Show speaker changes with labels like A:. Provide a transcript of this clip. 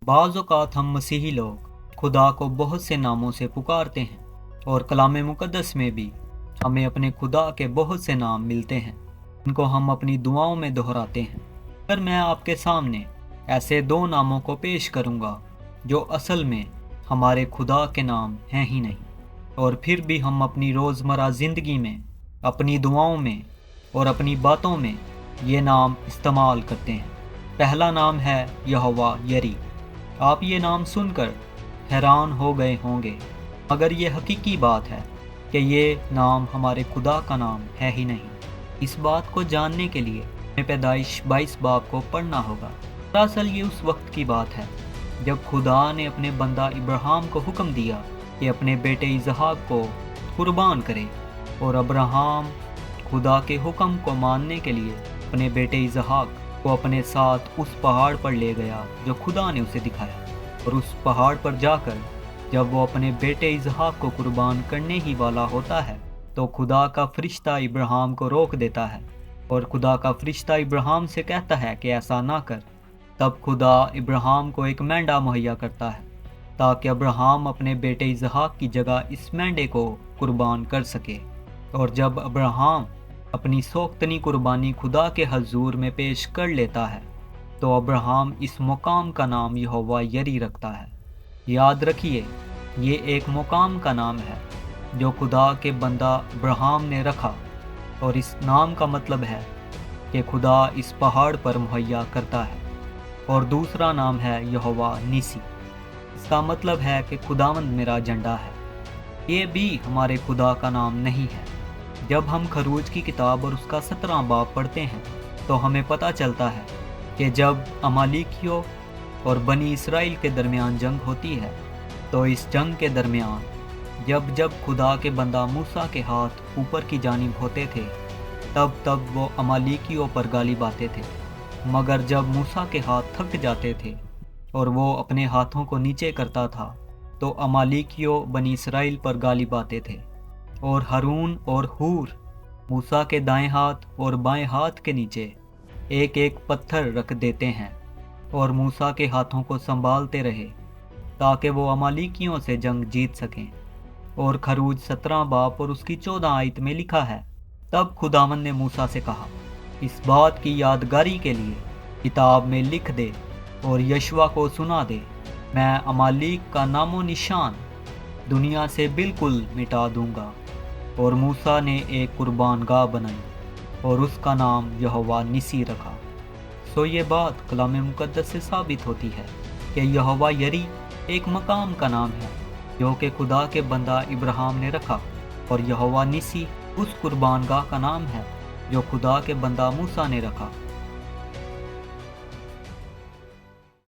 A: بعض اوقات ہم مسیحی لوگ خدا کو بہت سے ناموں سے پکارتے ہیں، اور کلام مقدس میں بھی ہمیں اپنے خدا کے بہت سے نام ملتے ہیں، ان کو ہم اپنی دعاؤں میں دہراتے ہیں۔ پر میں آپ کے سامنے ایسے دو ناموں کو پیش کروں گا جو اصل میں ہمارے خدا کے نام ہیں ہی نہیں، اور پھر بھی ہم اپنی روزمرہ زندگی میں، اپنی دعاؤں میں اور اپنی باتوں میں یہ نام استعمال کرتے ہیں۔ پہلا نام ہے یہوہ یری۔ آپ یہ نام سن کر حیران ہو گئے ہوں گے، مگر یہ حقیقی بات ہے کہ یہ نام ہمارے خدا کا نام ہے ہی نہیں۔ اس بات کو جاننے کے لیے ہمیں پیدائش 22 باب کو پڑھنا ہوگا۔ دراصل یہ اس وقت کی بات ہے جب خدا نے اپنے بندہ ابراہیم کو حکم دیا کہ اپنے بیٹے اسحاق کو قربان کرے، اور ابراہیم خدا کے حکم کو ماننے کے لیے اپنے بیٹے اسحاق کو اپنے ساتھ اس پہاڑ پر لے گیا جو خدا نے اسے دکھایا، اور اس پہاڑ پر جا کر جب وہ اپنے بیٹے اسحاق کو قربان کرنے ہی والا ہوتا ہے تو خدا کا فرشتہ ابراہیم کو روک دیتا ہے، اور خدا کا فرشتہ ابراہیم سے کہتا ہے کہ ایسا نہ کر۔ تب خدا ابراہیم کو ایک مینڈا مہیا کرتا ہے تاکہ ابراہیم اپنے بیٹے اسحاق کی جگہ اس مینڈے کو قربان کر سکے۔ اور جب ابراہیم اپنی سوختنی قربانی خدا کے حضور میں پیش کر لیتا ہے تو ابراہیم اس مقام کا نام یہوہ یری رکھتا ہے۔ یاد رکھیے، یہ ایک مقام کا نام ہے جو خدا کے بندہ ابراہیم نے رکھا، اور اس نام کا مطلب ہے کہ خدا اس پہاڑ پر مہیا کرتا ہے۔ اور دوسرا نام ہے یہوہ نیسی۔ اس کا مطلب ہے کہ خداوند میرا جھنڈا ہے۔ یہ بھی ہمارے خدا کا نام نہیں ہے۔ جب ہم خروج کی کتاب اور اس کا 17 باب پڑھتے ہیں تو ہمیں پتہ چلتا ہے کہ جب امالیکیوں اور بنی اسرائیل کے درمیان جنگ ہوتی ہے تو اس جنگ کے درمیان جب خدا کے بندہ موسیٰ کے ہاتھ اوپر کی جانب ہوتے تھے تب وہ امالیکیوں پر غالب آتے تھے، مگر جب موسیٰ کے ہاتھ تھک جاتے تھے اور وہ اپنے ہاتھوں کو نیچے کرتا تھا تو امالیکیوں بنی اسرائیل پر غالب آتے تھے۔ اور ہارون اور ہور موسیٰ کے دائیں ہاتھ اور بائیں ہاتھ کے نیچے ایک ایک پتھر رکھ دیتے ہیں، اور موسیٰ کے ہاتھوں کو سنبھالتے رہے تاکہ وہ امالیکیوں سے جنگ جیت سکیں۔ اور خروج 17 باب اور اس کی 14 آیت میں لکھا ہے، تب خداوند نے موسیٰ سے کہا، اس بات کی یادگاری کے لیے کتاب میں لکھ دے اور یشوع کو سنا دے، میں امالیک کا نام و نشان دنیا سے بالکل مٹا دوں گا۔ اور موسیٰ نے ایک قربان گاہ بنائی اور اس کا نام یہوہ نیسی رکھا۔ یہ بات کلام مقدس سے ثابت ہوتی ہے کہ یہوہ یری ایک مقام کا نام ہے جو کہ خدا کے بندہ ابراہیم نے رکھا، اور یہوہ نیسی اس قربان گاہ کا نام ہے جو خدا کے بندہ موسیٰ نے رکھا۔